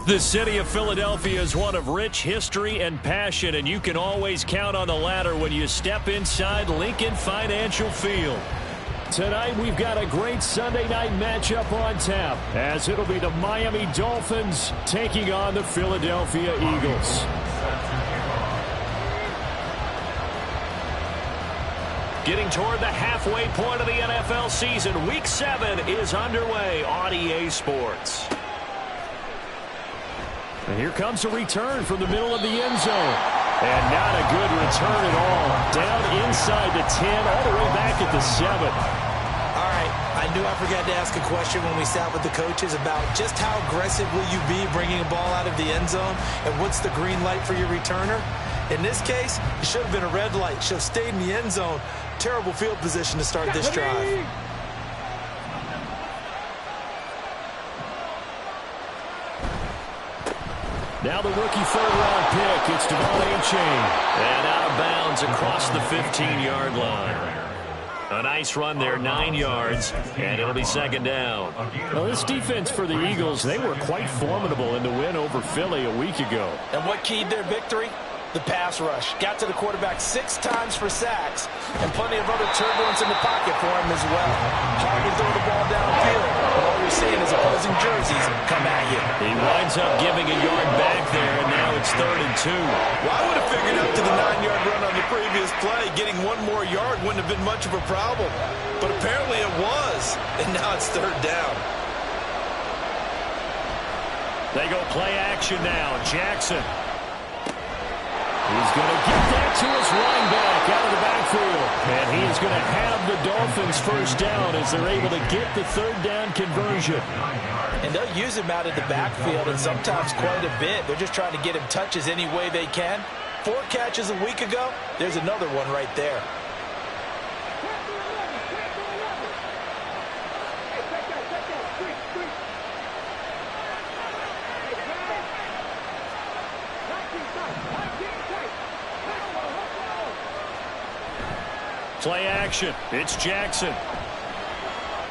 The city of Philadelphia is one of rich history and passion, and you can always count on the latter when you step inside Lincoln Financial Field. Tonight, we've got a great Sunday night matchup on tap, as it'll be the Miami Dolphins taking on the Philadelphia Eagles. Getting toward the halfway point of the NFL season, Week 7 is underway on EA Sports. And here comes a return from the middle of the end zone. And not a good return at all. Down inside the 10, all the way back at the 7. All right, I knew I forgot to ask a question when we sat with the coaches about just how aggressive will you be bringing a ball out of the end zone, and what's the green light for your returner? In this case, it should have been a red light. Should have stayed in the end zone. Terrible field position to start this drive. Now the rookie third-round pick, it's Devon Chain. And out of bounds across the 15-yard line. A nice run there, 9 yards, and it'll be second down. Well, this defense for the Eagles, they were quite formidable in the win over Philly a week ago. And what keyed their victory? The pass rush. Got to the quarterback 6 times for sacks, and plenty of other turbulence in the pocket for him as well. Hard to throw the ball downfield, but all you're seeing is opposing jerseys come at you. He winds up giving a yard back there, and now it's 3rd and 2. Well, I would have figured up to the 9-yard run on the previous play. Getting one more yard wouldn't have been much of a problem. But apparently it was, and now it's 3rd down. They go play action now. Jackson. He's going to get that to his running back out of the backfield. And he is going to have the Dolphins first down as they're able to get the 3rd down conversion. And they'll use him out of the backfield, and sometimes quite a bit. They're just trying to get him touches any way they can. 4 catches a week ago. There's another one right there. Play action. It's Jackson.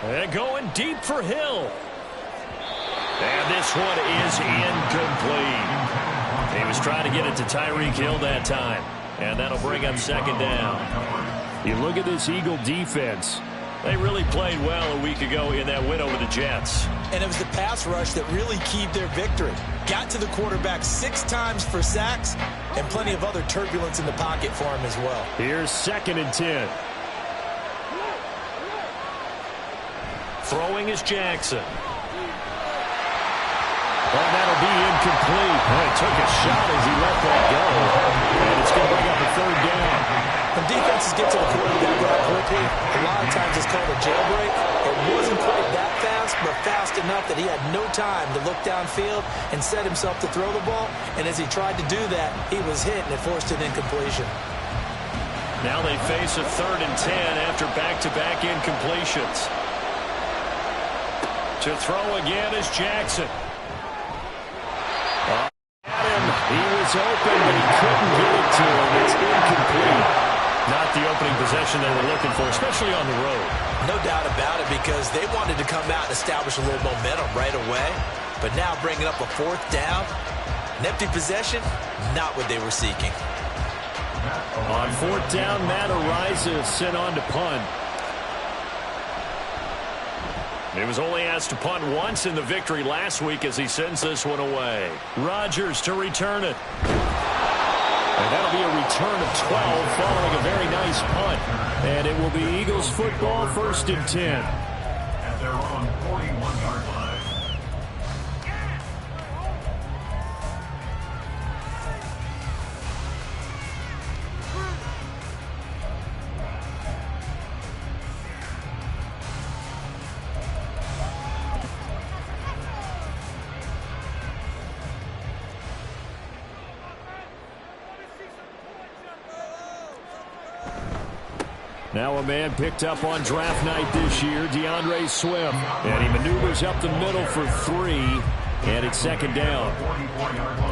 And going deep for Hill. And this one is incomplete. He was trying to get it to Tyreek Hill that time. And that'll bring up second down. You look at this Eagle defense. They really played well a week ago in that win over the Jets. And it was the pass rush that really keyed their victory. Got to the quarterback 6 times for sacks, and plenty of other turbulence in the pocket for him as well. Here's 2nd and 10. Throwing is Jackson. And that'll be incomplete. He took a shot as he let that go. And it's going to bring up a 3rd down. When defenses get to the quarterback that quickly, a lot of times it's called a jailbreak. It wasn't quite that fast, but fast enough that he had no time to look downfield and set himself to throw the ball. And as he tried to do that, he was hit, and it forced an incompletion. Now they face a 3rd and 10 after back-to-back incompletions. To throw again is Jackson. He was open, but he couldn't get it to him. It's incomplete. Not the opening possession they were looking for, especially on the road. No doubt about it, because they wanted to come out and establish a little momentum right away. But now bringing up a 4th down, an empty possession, not what they were seeking. On 4th down, Matt Ariza sent on to punt. He was only asked to punt once in the victory last week as he sends this one away. Rodgers to return it. And that'll be a return of 12 following a very nice punt. And it will be Eagles football, 1st and 10. At their own 41-yard line. Now a man picked up on draft night this year, DeAndre Swift. And he maneuvers up the middle for 3, and it's 2nd down.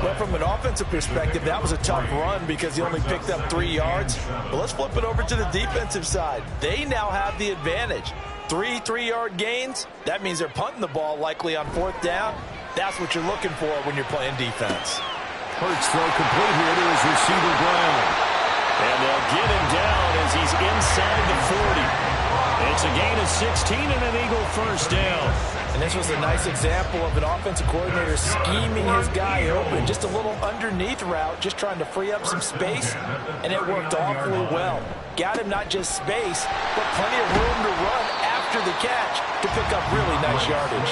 Well, from an offensive perspective, that was a tough run because he only picked up 3 yards. But let's flip it over to the defensive side. They now have the advantage. 3 3-yard gains. That means they're punting the ball likely on 4th down. That's what you're looking for when you're playing defense. Hurts throw complete here to his receiver, Brown. And they'll get him down as he's inside the 40. It's a gain of 16 and an Eagle first down. And this was a nice example of an offensive coordinator scheming his guy open. Just a little underneath route, just trying to free up some space, and it worked awfully well. Got him not just space, but plenty of room to run after the catch to pick up really nice yardage.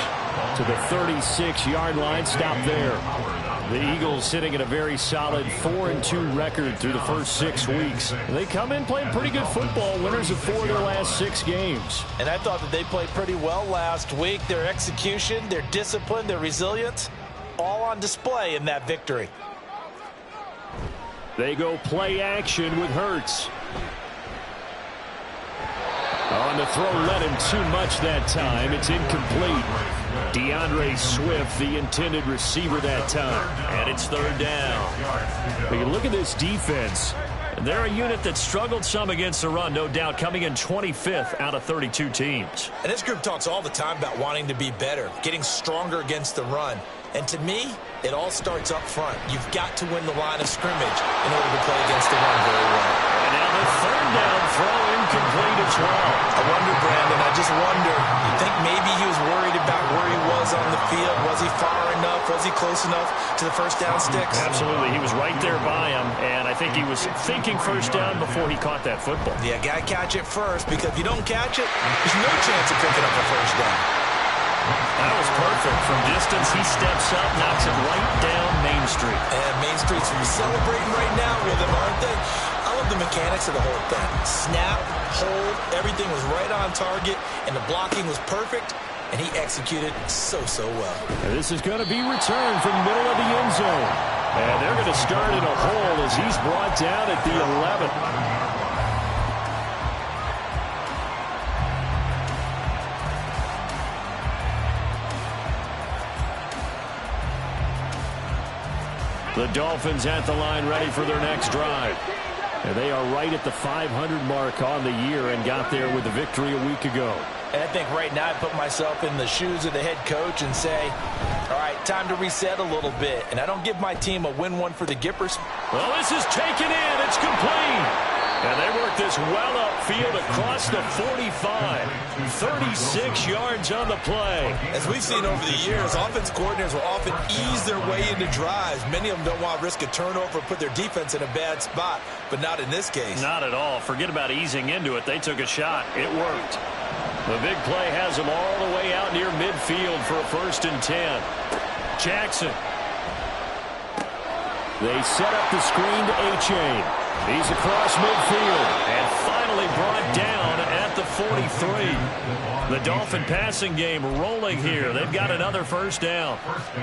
To the 36-yard line, stop there. The Eagles sitting at a very solid 4-2 record through the first 6 weeks. They come in playing pretty good football, winners of 4 of their last 6 games. And I thought that they played pretty well last week. Their execution, their discipline, their resilience, all on display in that victory. They go play action with Hurts. On the throw, led him too much that time. It's incomplete. DeAndre Swift, the intended receiver that time. And it's third down. But you look at this defense. They're a unit that struggled some against the run, no doubt, coming in 25th out of 32 teams. And this group talks all the time about wanting to be better, getting stronger against the run. And to me, it all starts up front. You've got to win the line of scrimmage in order to play against the run very well. And now the third down throw incomplete as well. I wonder, Brandon, I just wonder, you think maybe he was worried about where he was on the field? Was he far enough? Was he close enough to the first down sticks? Absolutely. He was right there by him, and I think he was thinking first down before he caught that football. Yeah, got to catch it first, because if you don't catch it, there's no chance of picking up a first down. That was perfect. From distance, he steps up, knocks it right down Main Street. And Main Street's celebrating right now with him, aren't they? I love the mechanics of the whole thing. Snap, hold, everything was right on target, and the blocking was perfect, and he executed so well. And this is going to be returned from the middle of the end zone. And they're going to start in a hole as he's brought down at the 11. The Dolphins at the line ready for their next drive. And they are right at the 500 mark on the year and got there with the victory a week ago. And I think right now I put myself in the shoes of the head coach and say, all right, time to reset a little bit. And I don't give my team a win one for the Gippers. Well, this is taken in. It's complete. And they work this well upfield across the 45. 36 yards on the play. As we've seen over the years, offense coordinators will often ease their way into drives. Many of them don't want to risk a turnover or put their defense in a bad spot, but not in this case. Not at all. Forget about easing into it. They took a shot. It worked. The big play has them all the way out near midfield for a 1st and 10. Jackson. They set up the screen to A-Chain. He's across midfield and finally brought down at the 43. The Dolphin passing game rolling here. They've got another 1st down.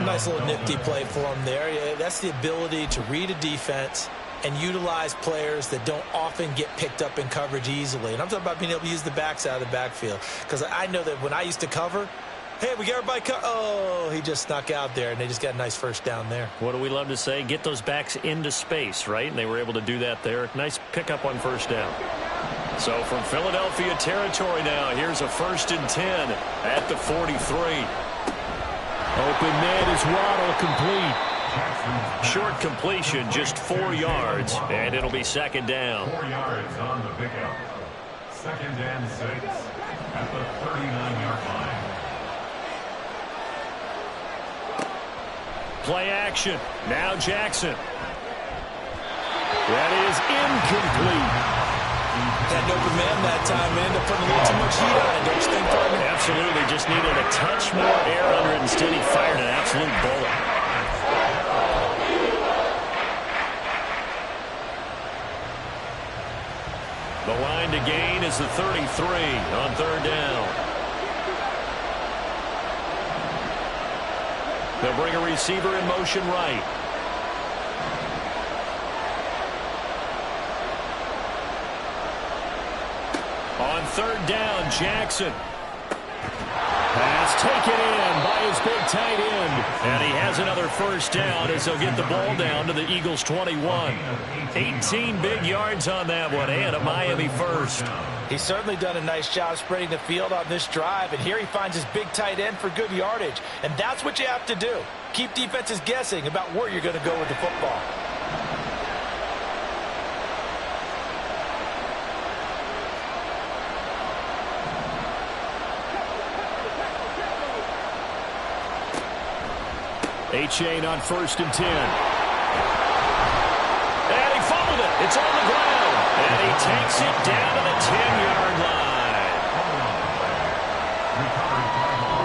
Nice little nifty play for him there. Yeah, that's the ability to read a defense and utilize players that don't often get picked up in coverage easily. And I'm talking about being able to use the backs out of the backfield. Because I know that when I used to cover, hey, we got everybody oh, he just snuck out there, and they just got a nice 1st down there. What do we love to say? Get those backs into space, right? And they were able to do that there. Nice pickup on 1st down. So from Philadelphia territory now, here's a 1st and 10 at the 43. Open man is Waddle, complete. Short completion, just 4 yards, and it'll be 2nd down. 4 yards on the pickup. 2nd and 6 at the 39-yard line. Play action. Now Jackson. That is incomplete. Had an open man that time, and ended up putting a little too much heat on it, don't you think, partner? Absolutely. Just needed a touch more air under it. Instead, he fired an absolute bullet. The line to gain is the 33 on 3rd down. They'll bring a receiver in motion right. On 3rd down, Jackson. Pass It's taken in by his big tight end. And he has another first down as they'll get the ball down to the Eagles' 21. 18 big yards on that one, and a Miami first. He's certainly done a nice job spreading the field on this drive, and here he finds his big tight end for good yardage. And that's what you have to do. Keep defenses guessing about where you're going to go with the football. A-Chain on 1st and 10. And he fumbled it. It's on the ground. And he takes it down to the 10-yard line.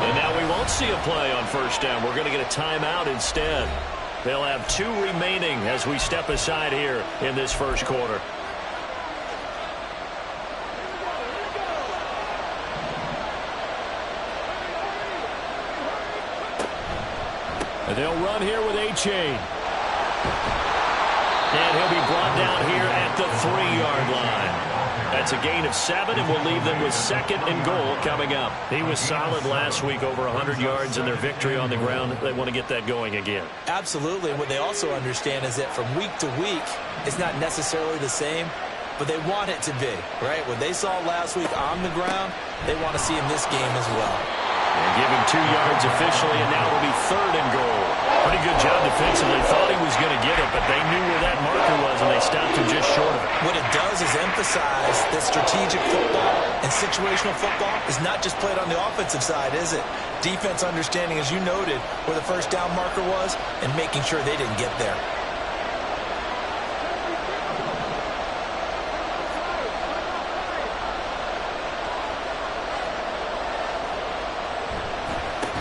And now we won't see a play on 1st down. We're going to get a timeout instead. They'll have 2 remaining as we step aside here in this first quarter. They'll run here with A-Chain. And he'll be brought down here at the 3-yard line. That's a gain of 7, and we'll leave them with 2nd and goal coming up. He was solid last week, over 100 yards in their victory on the ground. They want to get that going again. Absolutely. And what they also understand is that from week to week, it's not necessarily the same, but they want it to be, right? What they saw last week on the ground, they want to see in this game as well. And give him 2 yards officially, and now it'll be 3rd and goal. Pretty good job defensively. Thought he was going to get it, but they knew where that marker was, and they stopped him just short of it. What it does is emphasize that strategic football and situational football is not just played on the offensive side, is it? Defense understanding, as you noted, where the first down marker was and making sure they didn't get there.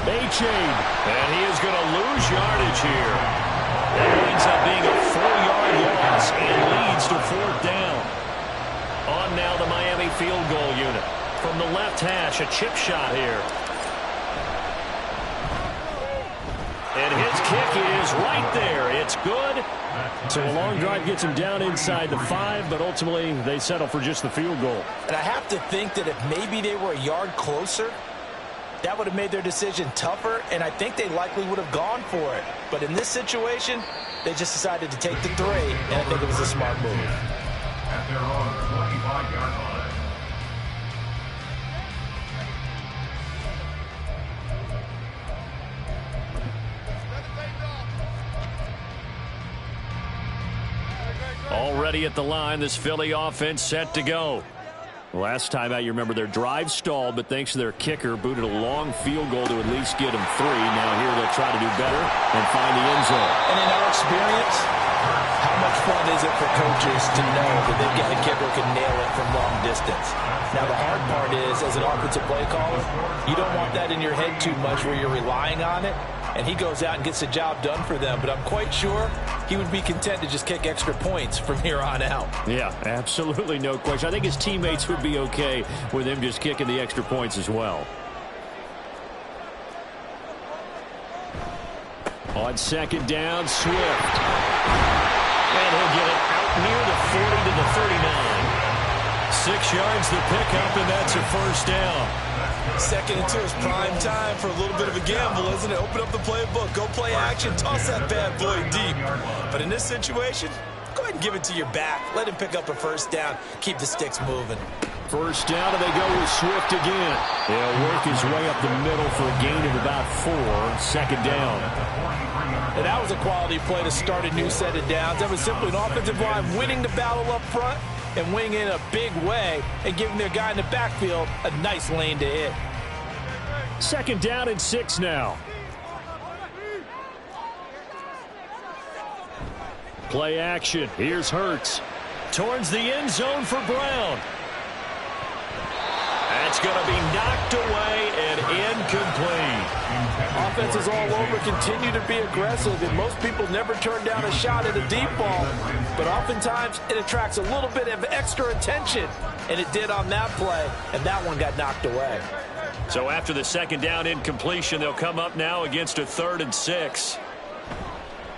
A-Chain, and he is going to lose yardage here. That winds up being a 4-yard loss and leads to 4th down. On now the Miami field goal unit. From the left hash, a chip shot here. And his kick is right there. It's good. So a long drive gets him down inside the 5, but ultimately they settle for just the field goal. And I have to think that if maybe they were a yard closer, that would have made their decision tougher, and I think they likely would have gone for it. But in this situation, they just decided to take the 3, and I think it was a smart move. At their own 25-yard line. Already at the line, this Philly offense set to go. Last time out, you remember their drive stalled, but thanks to their kicker, booted a long field goal to at least get them 3. Now here they'll try to do better and find the end zone. And in our experience, how much fun is it for coaches to know that they've got a kicker who can nail it from long distance? Now, the hard part is, as an offensive play caller, you don't want that in your head too much where you're relying on it, and he goes out and gets the job done for them. But I'm quite sure he would be content to just kick extra points from here on out. Yeah, absolutely no question. I think his teammates would be okay with him just kicking the extra points as well. On 2nd down, Swift. And he'll get it out near the 40 to the 39. 6 yards the pickup, and that's a 1st down. 2nd and 2 is prime time for a little bit of a gamble, isn't it? Open up the playbook, go play action, toss that bad boy deep. But in this situation, go ahead and give it to your back. Let him pick up a 1st down. Keep the sticks moving. 1st down, and they go with Swift again. He'll work his way up the middle for a gain of about 4. 2nd down. And that was a quality play to start a new set of downs. That was simply an offensive line winning the battle up front and winning in a big way and giving their guy in the backfield a nice lane to hit. 2nd down and 6 now. Play action. Here's Hurts. Towards the end zone for Brown. That's going to be knocked away and incomplete. Offenses all over continue to be aggressive, and most people never turn down a shot at a deep ball. But oftentimes it attracts a little bit of extra attention, and it did on that play, and that one got knocked away. So after the 2nd down incompletion, they'll come up now against a 3rd and 6.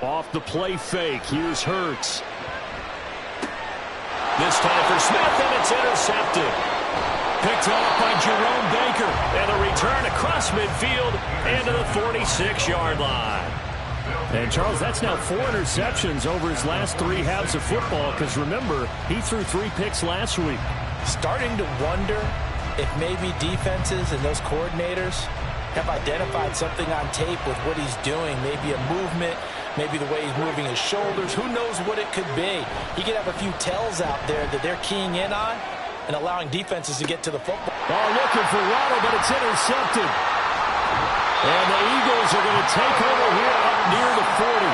Off the play fake, here's Hurts. This time for Smith, and it's intercepted. Picked off by Jerome Baker. And a return across midfield and to the 46-yard line. And, Charles, that's now 4 interceptions over his last 3 halves of football because, remember, he threw 3 picks last week. Starting to wonder if maybe defenses and those coordinators have identified something on tape with what he's doing. Maybe a movement, maybe the way he's moving his shoulders. Who knows what it could be? He could have a few tells out there that they're keying in on and allowing defenses to get to the football. Ball looking for Waddle, but it's intercepted. And the Eagles are going to take over here up near the 40.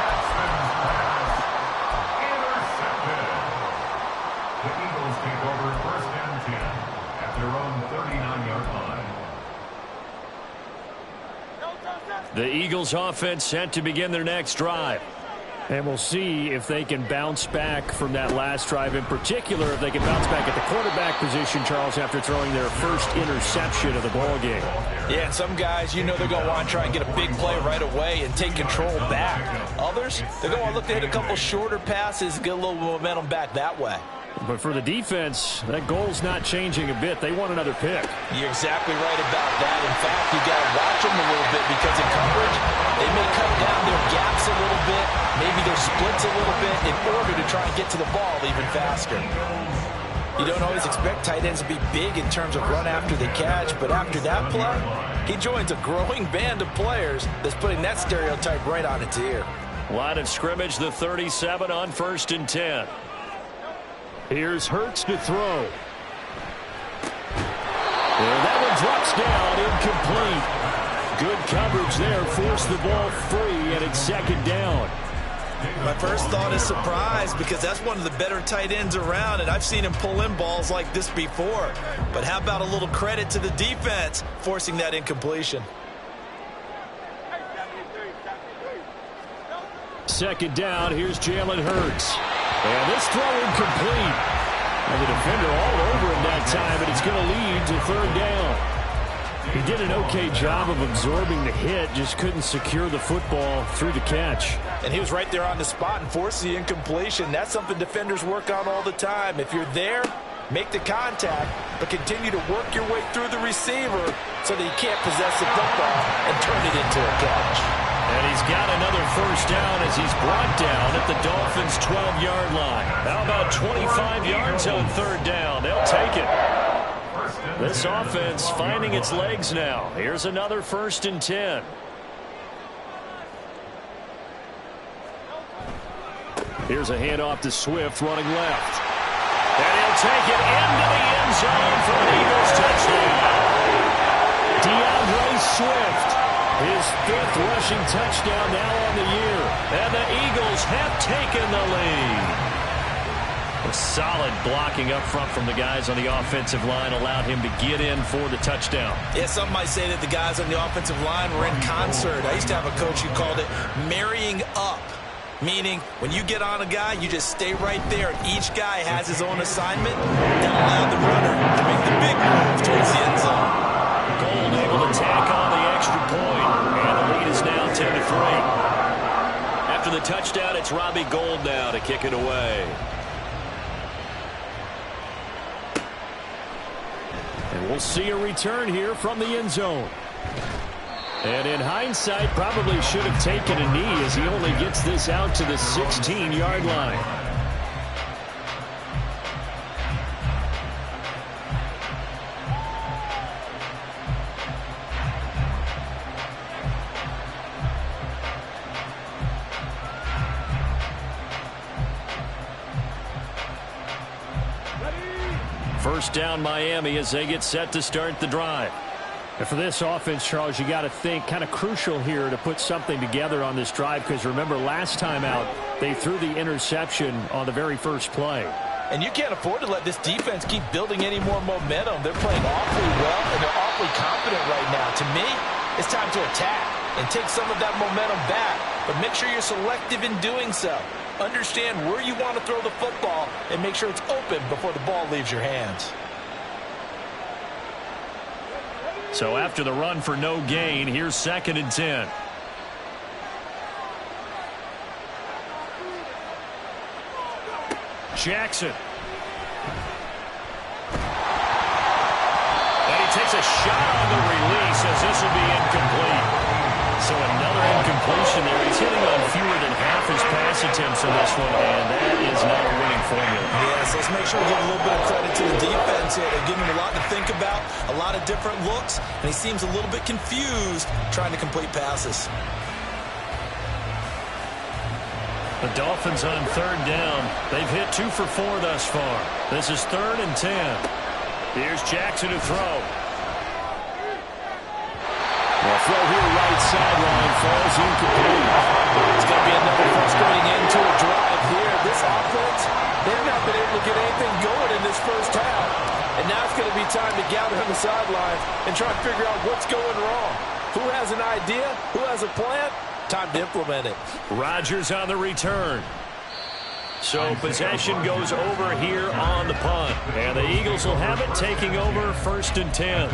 Jackson's pass intercepted. The Eagles take over 1st and 10 at their own 39-yard line. The Eagles offense set to begin their next drive. And we'll see if they can bounce back from that last drive. In particular, if they can bounce back at the quarterback position, Charles, after throwing their first interception of the ball game. Yeah, and some guys, you know they're going to want to try and get a big play right away and take control back. Others, they're going to look to hit a couple shorter passes, get a little momentum back that way. But for the defense, that goal's not changing a bit. They want another pick. You're exactly right about that. In fact, you got to watch them a little bit because in coverage, they may cut down their gaps a little bit, maybe their splits a little bit in order to try and get to the ball even faster. You don't always expect tight ends to be big in terms of run after the catch, but after that play, he joins a growing band of players that's putting that stereotype right on its ear. Line of scrimmage, the 37 on 1st and 10. Here's Hurts to throw. And that one drops down, incomplete. Good coverage there, forced the ball free, and it's 2nd down. My first thought is surprise because that's one of the better tight ends around, and I've seen him pull in balls like this before. But how about a little credit to the defense forcing that incompletion? 2nd down, here's Jalen Hurts. And this throw incomplete. And the defender all over him that time, and it's going to lead to 3rd down. He did an okay job of absorbing the hit, just couldn't secure the football through the catch. And he was right there on the spot and forced the incompletion. That's something defenders work on all the time. If you're there, make the contact, but continue to work your way through the receiver so that he can't possess the football and turn it into a catch. And he's got another 1st down as he's brought down at the Dolphins' 12-yard line. How about 25 yards on 3rd down? They'll take it. This offense finding its legs now. Here's another 1st and 10. Here's a handoff to Swift running left. And he'll take it into the end zone for an Eagles touchdown. DeAndre Swift. His 5th rushing touchdown now on the year. And the Eagles have taken the lead. A solid blocking up front from the guys on the offensive line allowed him to get in for the touchdown. Yeah, some might say that the guys on the offensive line were in concert. I used to have a coach who called it marrying up, meaning when you get on a guy, you just stay right there, and each guy has his own assignment. That allowed the runner to make the big move towards the end zone. Gold able to tack on the extra point, and the lead is now 10-3. After the touchdown, it's Robbie Gould now to kick it away. And we'll see a return here from the end zone. And in hindsight, probably should have taken a knee as he only gets this out to the 16-yard line. First down Miami as they get set to start the drive. And for this offense, Charles, you got to think kind of crucial here to put something together on this drive because remember last time out they threw the interception on the very first play. And you can't afford to let this defense keep building any more momentum. They're playing awfully well and they're awfully confident right now. To me, it's time to attack and take some of that momentum back, but make sure you're selective in doing so. Understand where you want to throw the football and make sure it's open before the ball leaves your hands. So after the run for no gain, here's 2nd and 10. Jackson. And he takes a shot on the release as this will be incomplete. So another incompletion there. He's hitting on fewer than half his pass attempts in this one, and that is not a winning formula. Yes, let's make sure we give a little bit of credit to the defense here. They're giving him a lot to think about, a lot of different looks, and he seems a little bit confused trying to complete passes. The Dolphins on third down. They've hit 2 for 4 thus far. This is 3rd and 10. Here's Jackson to throw. The throw here right sideline falls incomplete. It's going to be another frustrating end to a drive here. This offense, they've not been able to get anything going in this first half. And now it's going to be time to gather on the sidelines and try to figure out what's going wrong. Who has an idea? Who has a plan? Time to implement it. Rodgers on the return. So possession goes over here on the punt. And the Eagles will have it, taking over 1st and 10.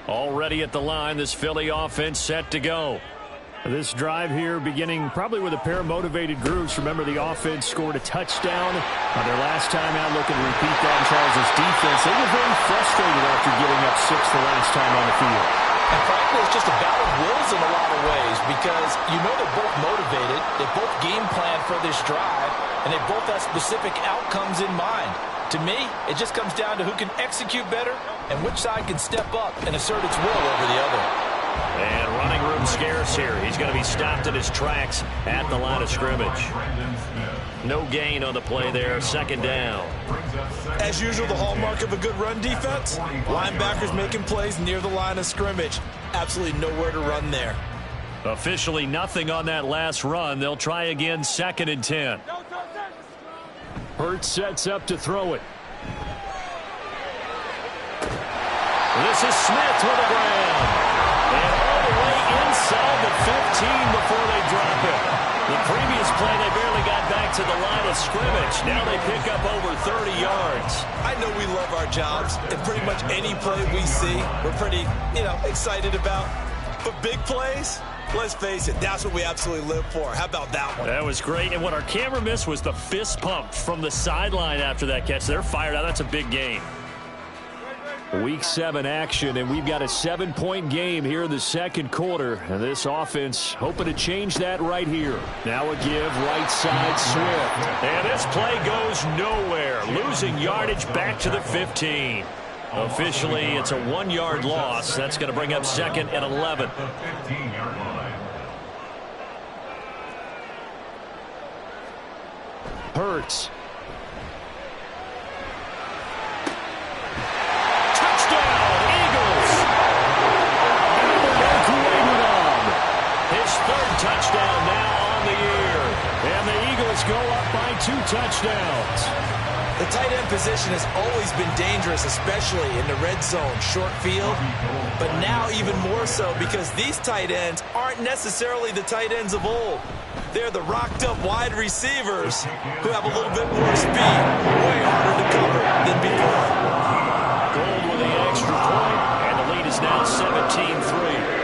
Already at the line, this Philly offense set to go. This drive here beginning probably with a pair of motivated groups. Remember, the offense scored a touchdown on their last time out. Looking to repeat that in Charles' defense. They were very frustrated after giving up 6 the last time on the field. And frankly, it's just a battle of wills in a lot of ways because you know they're both motivated. They both game plan for this drive, and they both have specific outcomes in mind. To me, it just comes down to who can execute better and which side can step up and assert its will over the other. And running room scarce here. He's going to be stopped in his tracks at the line of scrimmage. No gain on the play there. 2nd down. As usual, the hallmark of a good run defense, linebackers making plays near the line of scrimmage. Absolutely nowhere to run there. Officially nothing on that last run. They'll try again 2nd and 10. Hurts sets up to throw it. This is Smith with the ground. And all the way inside the 15 before they drop it. The previous play, they barely got back to the line of scrimmage. Now they pick up over 30 yards. I know we love our jobs, and pretty much any play we see, we're pretty, excited about. But big plays, let's face it, that's what we absolutely live for. How about that one? That was great. And what our camera missed was the fist pump from the sideline after that catch. They're fired out. That's a big gain. Week 7 action, and we've got a 7-point game here in the 2nd quarter. And this offense hoping to change that right here. Now a give, right side, Swift. And this play goes nowhere. Losing yardage back to the 15. Officially, it's a 1-yard loss. That's going to bring up 2nd and 11. The 15-yard line. Hurts. Touchdown now on the year. And the Eagles go up by 2 touchdowns. The tight end position has always been dangerous, especially in the red zone, short field. But now even more so because these tight ends aren't necessarily the tight ends of old. They're the rocked-up wide receivers who have a little bit more speed, way harder to cover than before. Gold with the extra point, and the lead is now 17-3.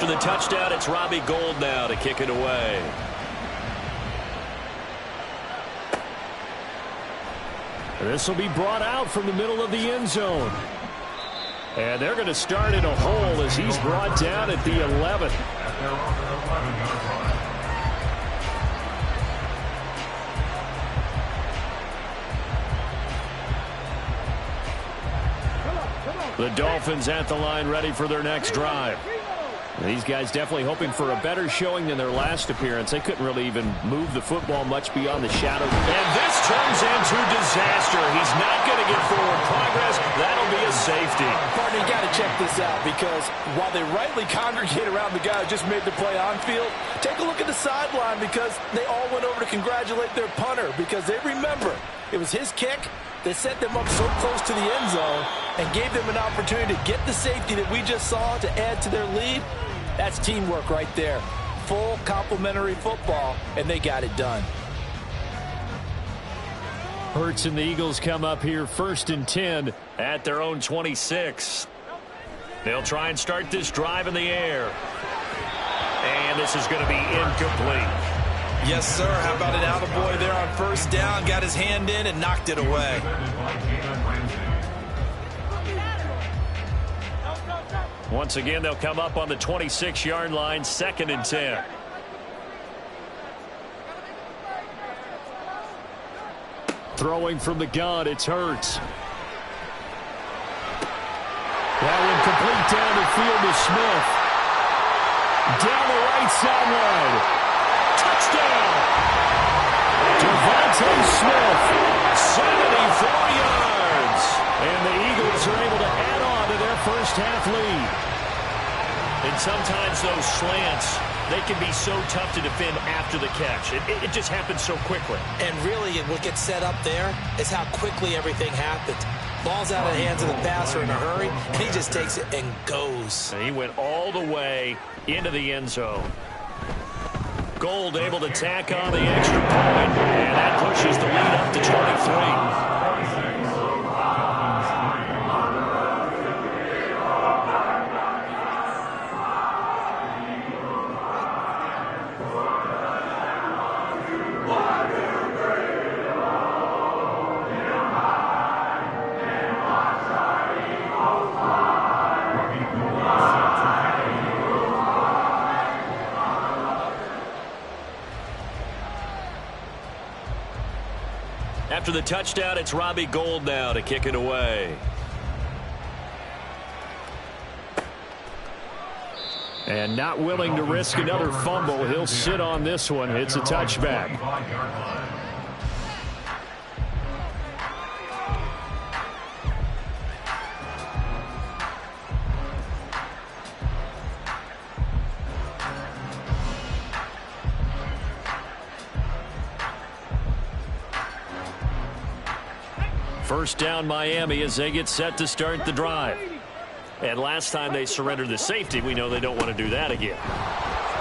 The touchdown, it's Robbie Gould now to kick it away. This will be brought out from the middle of the end zone. And they're going to start in a hole as he's brought down at the 11. The Dolphins at the line ready for their next drive. These guys definitely hoping for a better showing than their last appearance. They couldn't really even move the football much beyond the shadow. And this turns into disaster. He's not going to get forward progress. That'll be a safety. Partner, you got to check this out because while they rightly congregate around the guy who just made the play on field, take a look at the sideline because they all went over to congratulate their punter because they remember it was his kick They set them up so close to the end zone and gave them an opportunity to get the safety that we just saw to add to their lead. That's teamwork right there. Full complementary football, and they got it done. Hurts and the Eagles come up here 1st and 10 at their own 26. They'll try and start this drive in the air. And this is going to be incomplete. Yes, sir. How about an attaboy there on 1st down? Got his hand in and knocked it away. Once again, they'll come up on the 26-yard line, 2nd and 10. Throwing from the gun, it's Hurts. That one complete down the field to Smith. Down the right sideline. Touchdown! Devontae Smith, 74 yards. And the Eagles are able to add on to their first half lead. And sometimes those slants, they can be so tough to defend after the catch. It just happens so quickly. And really, what gets set up there is how quickly everything happens. Ball's out of the hands of the passer in a hurry, and he just takes it and goes. And he went all the way into the end zone. Gold able to tack on the extra point, and that pushes the lead up to 23. After the touchdown, it's Robbie Gould now to kick it away. And not willing to risk another fumble, he'll sit on this one. It's a touchback. First down Miami as they get set to start the drive. And last time they surrendered the safety, we know they don't want to do that again.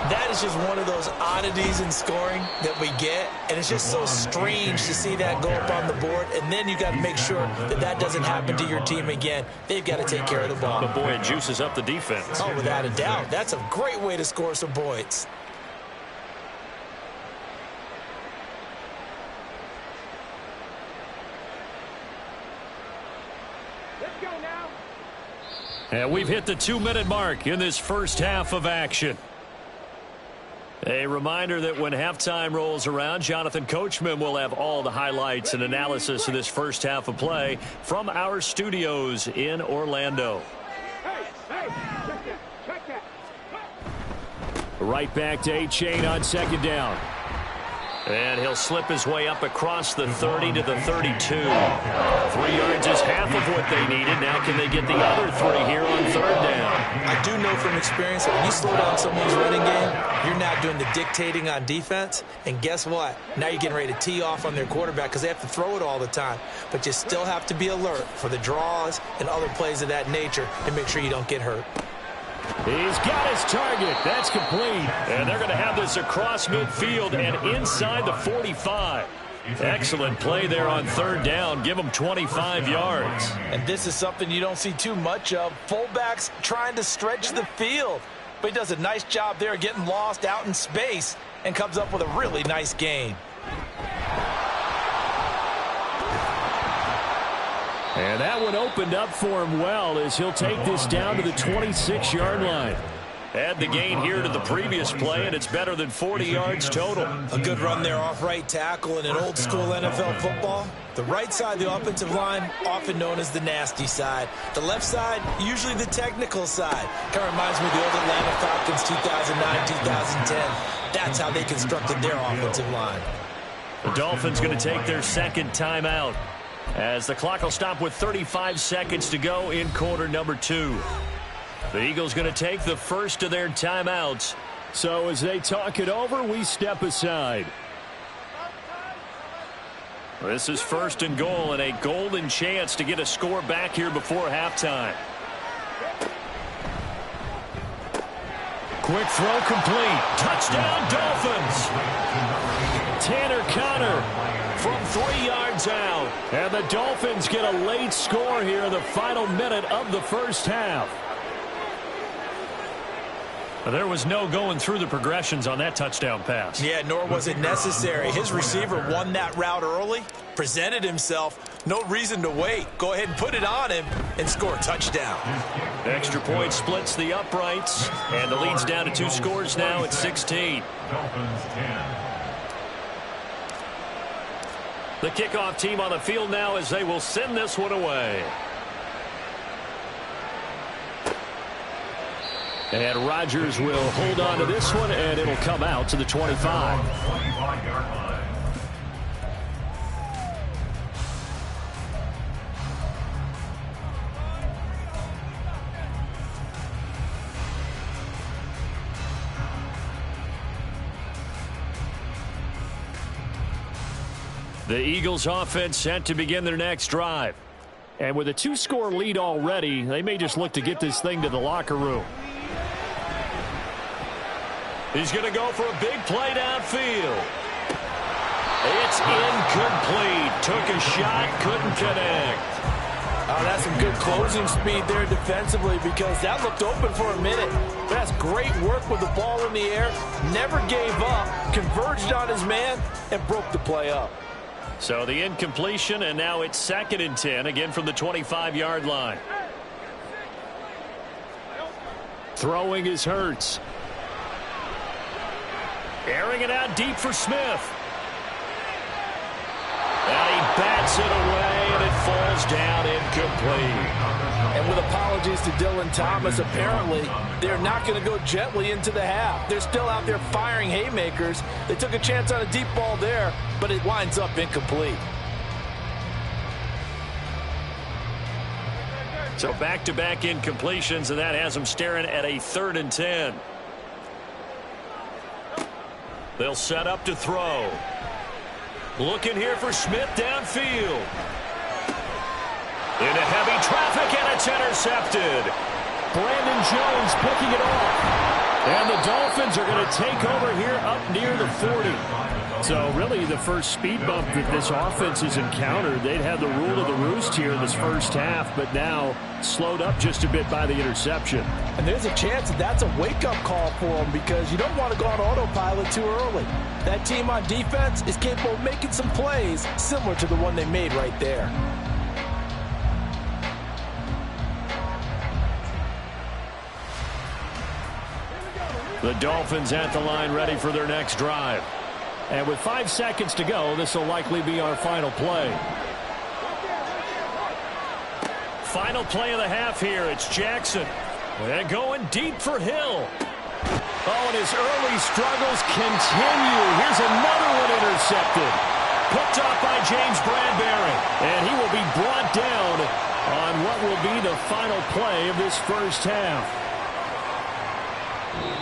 That is just one of those oddities in scoring that we get, and it's just so strange to see that go up on the board, and then you got to make sure that that doesn't happen to your team again. They've got to take care of the ball. But boy, it juices up the defense. Oh, without a doubt. That's a great way to score some points. And we've hit the 2-minute mark in this first half of action. A reminder that when halftime rolls around, Jonathan Coachman will have all the highlights and analysis of this first half of play from our studios in Orlando. Right back to A-Chain on 2nd down. And he'll slip his way up across the 30 to the 32. 3 yards is half of what they needed. Now can they get the other 3 here on 3rd down? I do know from experience that when you slow down someone's running game, you're now doing the dictating on defense. And guess what? Now you're getting ready to tee off on their quarterback because they have to throw it all the time. But you still have to be alert for the draws and other plays of that nature to make sure you don't get hurt. He's got his target. That's complete. And they're going to have this across midfield and inside the 45. Excellent play there on 3rd down. Give them 25 yards. And this is something you don't see too much of. Fullbacks trying to stretch the field. But he does a nice job there getting lost out in space and comes up with a really nice gain. And that one opened up for him well as he'll take this down to the 26-yard line. Add the gain here to the previous play, and it's better than 40 yards total. A good run there off right tackle in an old-school NFL football. The right side of the offensive line, often known as the nasty side. The left side, usually the technical side. Kind of reminds me of the old Atlanta Falcons 2009, 2010. That's how they constructed their offensive line. The Dolphins going to take their 2nd timeout, as the clock will stop with 35 seconds to go in quarter number 2. The Eagles going to take the first of their timeouts. So as they talk it over, we step aside. This is 1st and goal and a golden chance to get a score back here before halftime. Quick throw complete. Touchdown Dolphins. Tanner Conner from 3 yards out. And the Dolphins get a late score here in the final minute of the first half. There was no going through the progressions on that touchdown pass. Yeah, nor was it necessary. His receiver won that route early, presented himself. No reason to wait. Go ahead and put it on him and score a touchdown. Extra point splits the uprights, and the lead's down to 2 scores now at 16. Dolphins 10. The kickoff team on the field now as they will send this one away. And Rodgers will hold on to this one, and it'll come out to the 25. 25-yard line. The Eagles offense set to begin their next drive. And with a 2-score lead already, they may just look to get this thing to the locker room. He's going to go for a big play downfield. It's incomplete. Took a shot, couldn't connect. Oh, that's some good closing speed there defensively because that looked open for a minute. But that's great work with the ball in the air. Never gave up, converged on his man, and broke the play up. So the incompletion, and now it's 2nd and 10, again from the 25-yard line. Throwing is Hurts. Airing it out deep for Smith. And he bats it away, and it falls down incomplete. And with apologies to Dylan Thomas, apparently they're not going to go gently into the half. They're still out there firing haymakers. They took a chance on a deep ball there, but it winds up incomplete. So back-to-back incompletions, and that has them staring at a 3rd and 10. They'll set up to throw. Looking here for Smith downfield. Into heavy traffic, and it's intercepted. Brandon Jones picking it off. And the Dolphins are going to take over here up near the 40. So really the first speed bump that this offense has encountered. They'd had the rule of the roost here in this first half, but now slowed up just a bit by the interception. And there's a chance that that's a wake-up call for them because you don't want to go on autopilot too early. That team on defense is capable of making some plays similar to the one they made right there. The Dolphins at the line ready for their next drive. And with 5 seconds to go, this will likely be our final play. Final play of the half here. It's Jackson. And going deep for Hill. Oh, and his early struggles continue. Here's another one intercepted. Picked off by James Bradbury. And he will be brought down on what will be the final play of this first half.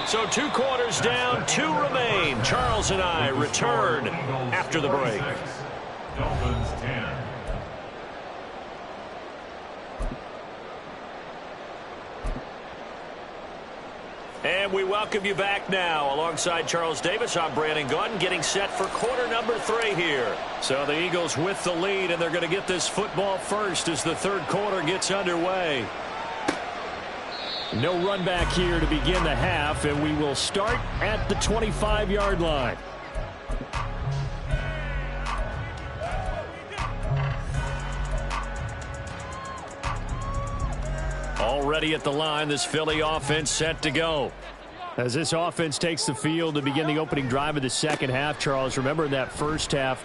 So 2 quarters down, 2 remain. Charles and I return after the break. Dolphins 10. And we welcome you back now. Alongside Charles Davis, I'm Brandon Gaudin, getting set for quarter number 3 here. So the Eagles with the lead, and they're going to get this football first as the 3rd quarter gets underway. No run back here to begin the half, and we will start at the 25-yard line. Already at the line, this Philly offense set to go. As this offense takes the field to begin the opening drive of the second half, Charles, remember in that first half,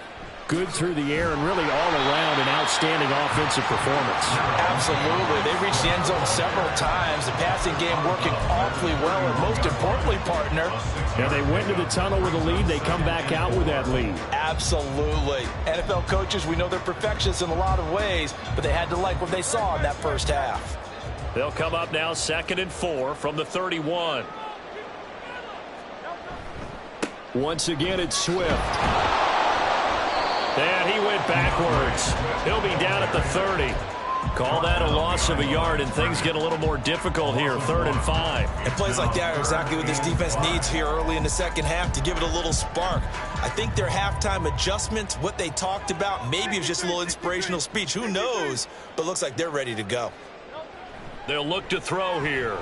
good through the air and really all around an outstanding offensive performance. Absolutely. They reached the end zone several times. The passing game working awfully well, and most importantly, partner. Yeah, they went to the tunnel with a lead. They come back out with that lead. Absolutely. NFL coaches, we know they're perfectionists in a lot of ways, but they had to like what they saw in that first half. They'll come up now 2nd and 4 from the 31. Once again, it's Swift. And he went it backwards. He'll be down at the 30. Call that a loss of a yard, and things get a little more difficult here, 3rd and 5. And plays like that are exactly what this defense needs here early in the second half to give it a little spark. I think their halftime adjustments, what they talked about, maybe it was just a little inspirational speech. Who knows? But looks like they're ready to go. They'll look to throw here.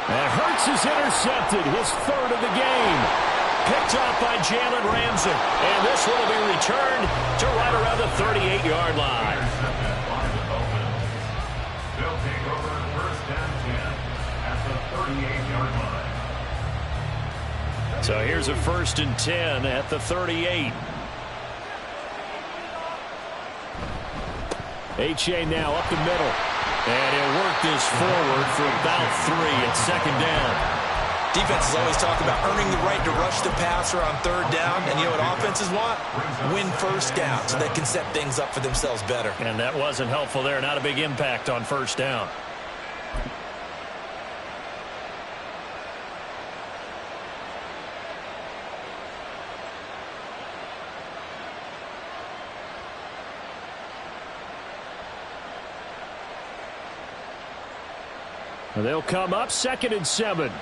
And Hurts is intercepted, his 3rd of the game. Picked off by Jalen Ramsey. And this one will be returned to right around the 38-yard line. They'll take over 1st and 10 at the 38-yard line. So here's a 1st and 10 at the 38. H.A. now up the middle. And he'll work this forward for about 3 at 2nd down. Defenses always talk about earning the right to rush the passer on 3rd down. And you know what offenses want? Win 1st down so they can set things up for themselves better. And that wasn't helpful there. Not a big impact on 1st down. They'll come up 2nd and 7.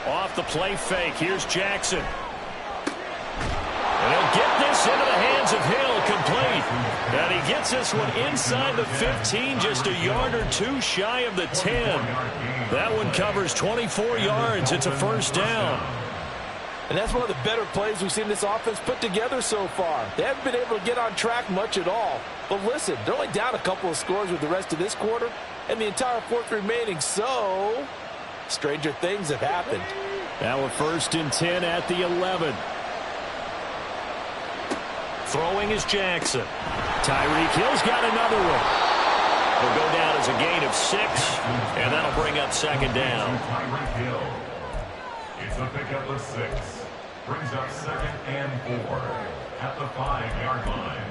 Off the play fake. Here's Jackson. And he'll get this into the hands of Hill, complete. And he gets this one inside the 15, just a yard or 2 shy of the 10. That one covers 24 yards. It's a 1st down. And that's one of the better plays we've seen this offense put together so far. They haven't been able to get on track much at all. But listen, they're only down a couple of scores with the rest of this quarter and the entire 4th remaining. So, stranger things have happened. Now a 1st and 10 at the 11. Throwing is Jackson. Tyreek Hill's got another one. He'll go down as a gain of 6, and that'll bring up 2nd down. Tyreek Hill. It's a pickup of 6. Brings up 2nd and 4 at the 5-yard line.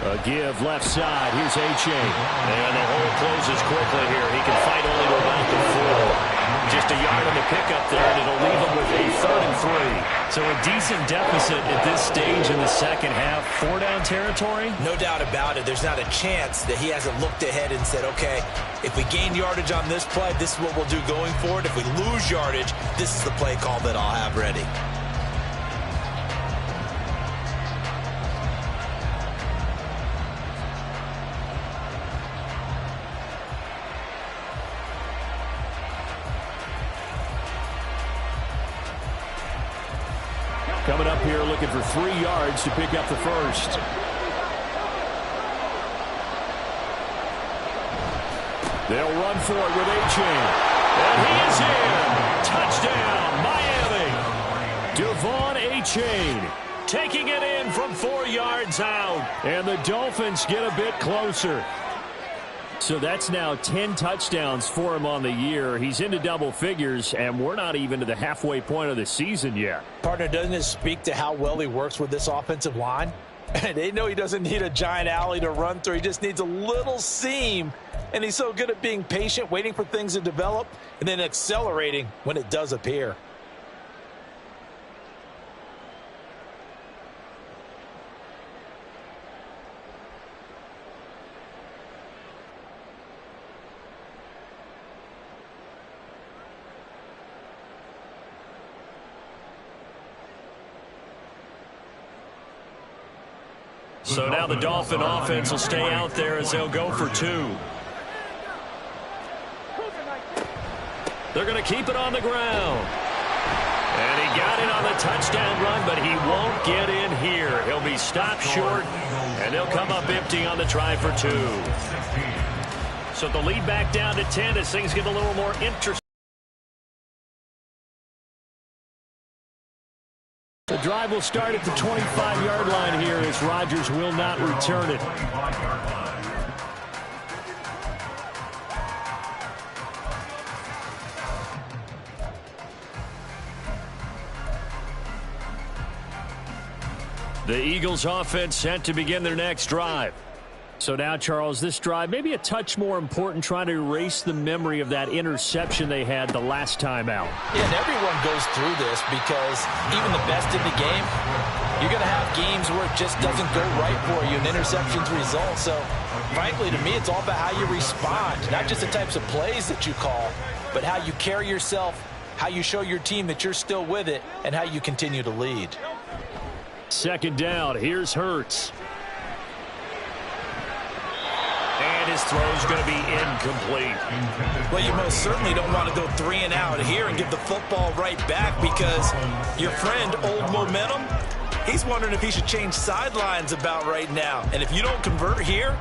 A give left side. Here's H.A. And the hole closes quickly here. He can fight only to about the 4. Just a yard on the pickup there, and it'll leave him with a 3rd and 3. So a decent deficit at this stage in the second half. 4-down territory? No doubt about it. There's not a chance that he hasn't looked ahead and said, okay, if we gain yardage on this play, this is what we'll do going forward. If we lose yardage, this is the play call that I'll have ready. Coming up here looking for 3 yards to pick up the 1st. They'll run for it with H.A. And he is in. Touchdown, Miami. Devon H.A. taking it in from 4 yards out. And the Dolphins get a bit closer. So that's now 10 touchdowns for him on the year. He's into double figures, and we're not even to the halfway point of the season yet. Partner, doesn't it speak to how well he works with this offensive line? They know he doesn't need a giant alley to run through. He just needs a little seam, and he's so good at being patient, waiting for things to develop, and then accelerating when it does appear. So now the Dolphin offense will stay out there as they'll go for 2. They're going to keep it on the ground. And he got it on the touchdown run, but he won't get in here. He'll be stopped short, and they'll come up empty on the try for 2. So the lead back down to 10 as things get a little more interesting. The drive will start at the 25-yard line here as Rodgers will not return it. The Eagles offense set to begin their next drive. So now, Charles, this drive maybe a touch more important, trying to erase the memory of that interception they had the last time out. Yeah, and everyone goes through this because even the best in the game, you're going to have games where it just doesn't go right for you and interceptions result. So, frankly, to me, it's all about how you respond, not just the types of plays that you call, but how you carry yourself, how you show your team that you're still with it, and how you continue to lead. Second down, here's Hurts. And his throw's going to be incomplete. Well, you most certainly don't want to go 3 and out here and give the football right back because your friend, Old Momentum, he's wondering if he should change sidelines about right now. And if you don't convert here,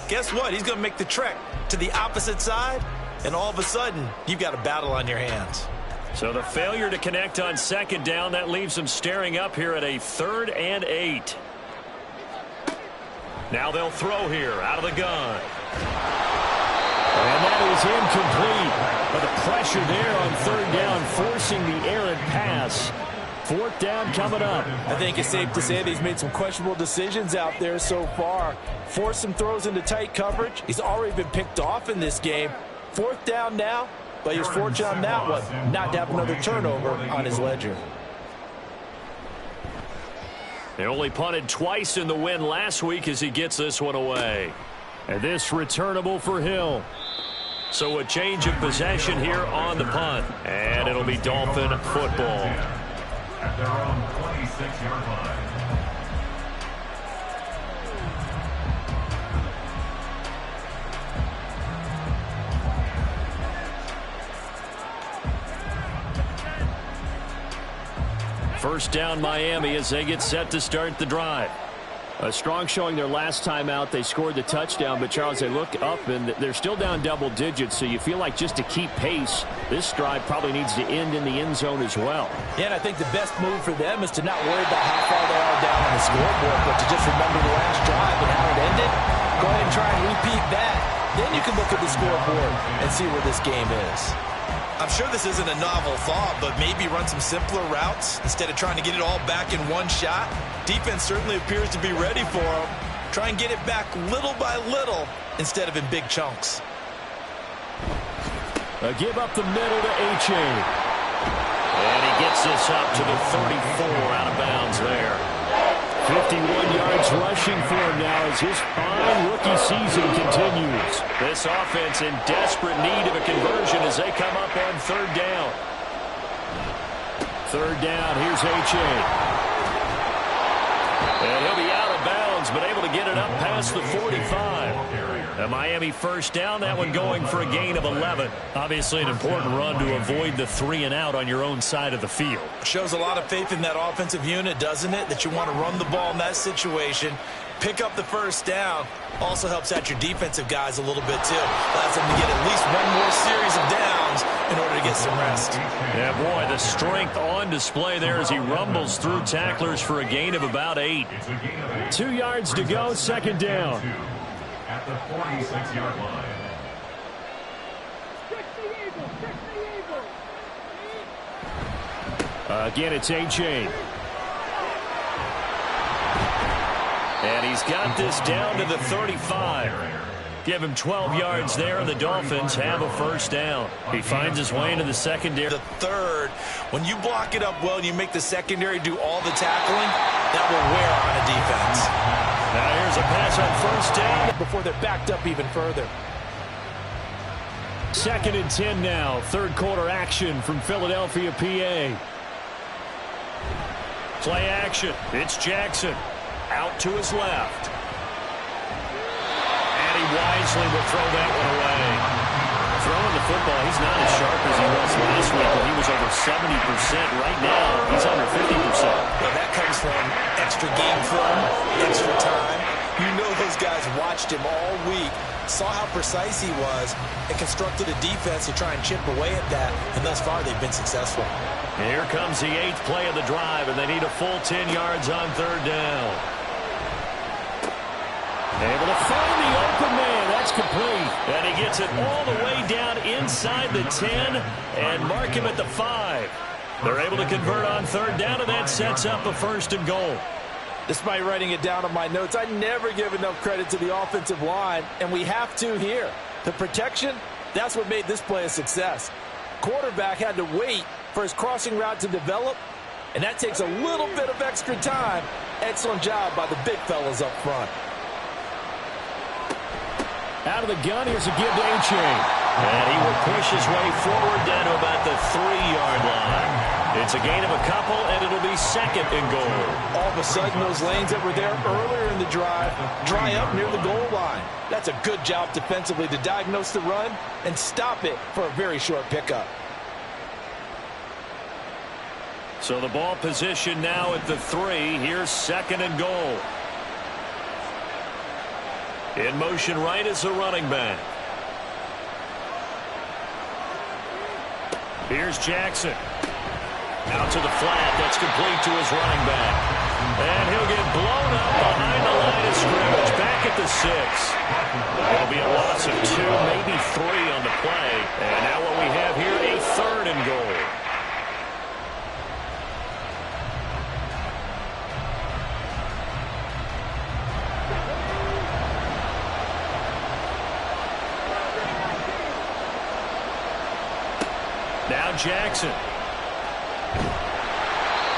guess what? He's going to make the trek to the opposite side, and all of a sudden, you've got a battle on your hands. So the failure to connect on second down, that leaves them staring up here at a 3rd and 8. Now they'll throw here out of the gun. And that is incomplete. But the pressure there on 3rd down, forcing the errant pass. 4th down coming up. I think it's safe to say that he's made some questionable decisions out there so far. Forced some throws into tight coverage. He's already been picked off in this game. 4th down now, but he was fortunate on that one not to have another turnover on his ledger. They only punted twice in the win last week as he gets this one away. And this returnable for Hill. So a change of possession here on the punt. And it'll be Dolphin football. At their own 26-yard line. First down Miami as they get set to start the drive. A strong showing their last time out. They scored the touchdown, but Charles, they look up and they're still down double digits, so you feel like just to keep pace, this drive probably needs to end in the end zone as well. Yeah, and I think the best move for them is to not worry about how far they are down on the scoreboard, but to just remember the last drive and how it ended. Go ahead and try and repeat that. Then you can look at the scoreboard and see where this game is. I'm sure this isn't a novel thought, but maybe run some simpler routes instead of trying to get it all back in one shot. Defense certainly appears to be ready for them. Try and get it back little by little instead of in big chunks. A give up the middle to H.A. And he gets this up to the 34 out of bounds there. 51 yards rushing for him now as his fine rookie season continues. This offense in desperate need of a conversion as they come up on 3rd down. 3rd down, here's H.A. And he'll be out of bounds, but able to get it up past the 45. A Miami first down, that one going for a gain of 11. Obviously an important run to avoid the 3 and out on your own side of the field. Shows a lot of faith in that offensive unit, doesn't it? That you want to run the ball in that situation. Pick up the first down. Also helps out your defensive guys a little bit, too. Allows them to get at least one more series of downs in order to get some rest. Yeah, boy, the strength on display there as he rumbles through tacklers for a gain of about 8. 2 yards to go, 2nd down. At the 46-yard line. Again, it's A.J. And he's got this down to the 35. Give him 12 yards there, and the Dolphins have a first down. He finds his way into the secondary. The 3rd, when you block it up well and you make the secondary do all the tackling, that will wear on a defense. Now here's a pass on first down before they're backed up even further. 2nd and 10 now. 3rd quarter action from Philadelphia, PA. Play action. It's Jackson. Out to his left. And he wisely will throw that one away. Throwing the football, he's not as sharp as he was last week when he was over 70%. Right now, he's under 50%. Well, that comes from extra game film, extra time. You know those guys watched him all week, saw how precise he was, and constructed a defense to try and chip away at that. And thus far, they've been successful. Here comes the 8th play of the drive, and they need a full 10 yards on 3rd down. Able to find the open man. That's complete. And he gets it all the way down inside the 10 and mark him at the 5. They're able to convert on 3rd down, and that sets up a 1st and goal. Despite writing it down on my notes, I never give enough credit to the offensive line, and we have to here. The protection, that's what made this play a success. Quarterback had to wait for his crossing route to develop, and that takes a little bit of extra time. Excellent job by the big fellas up front. Out of the gun, here's a give to A-Chain. And he will push his way forward down to about the 3-yard line. It's a gain of a couple, and it'll be second and goal. All of a sudden, those lanes that were there earlier in the drive dry up near the goal line. That's a good job defensively to diagnose the run and stop it for a very short pickup. So the ball position now at the 3. Here's second and goal. In motion right is the running back. Here's Jackson. Out to the flat. That's complete to his running back. And he'll get blown up behind the line of scrimmage. Back at the 6. It'll be a loss of 2, maybe 3 on the play. And now what we have here, a third and goal. Now Jackson.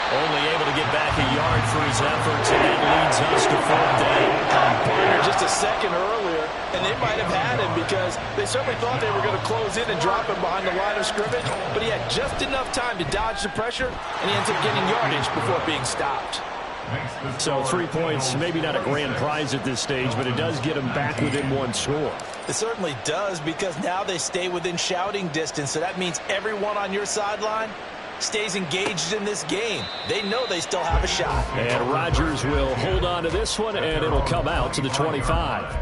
Only able to get back a yard for his efforts, and that leads us to 4th down. Pointer just a second earlier, and they might have had him because they certainly thought they were going to close in and drop him behind the line of scrimmage, but he had just enough time to dodge the pressure, and he ends up getting yardage before being stopped. So 3 points, maybe not a grand prize at this stage, but it does get them back within 1 score. It certainly does, because now they stay within shouting distance, so that means everyone on your sideline stays engaged in this game. They know they still have a shot. And Rodgers will hold on to this one, and it'll come out to the 25.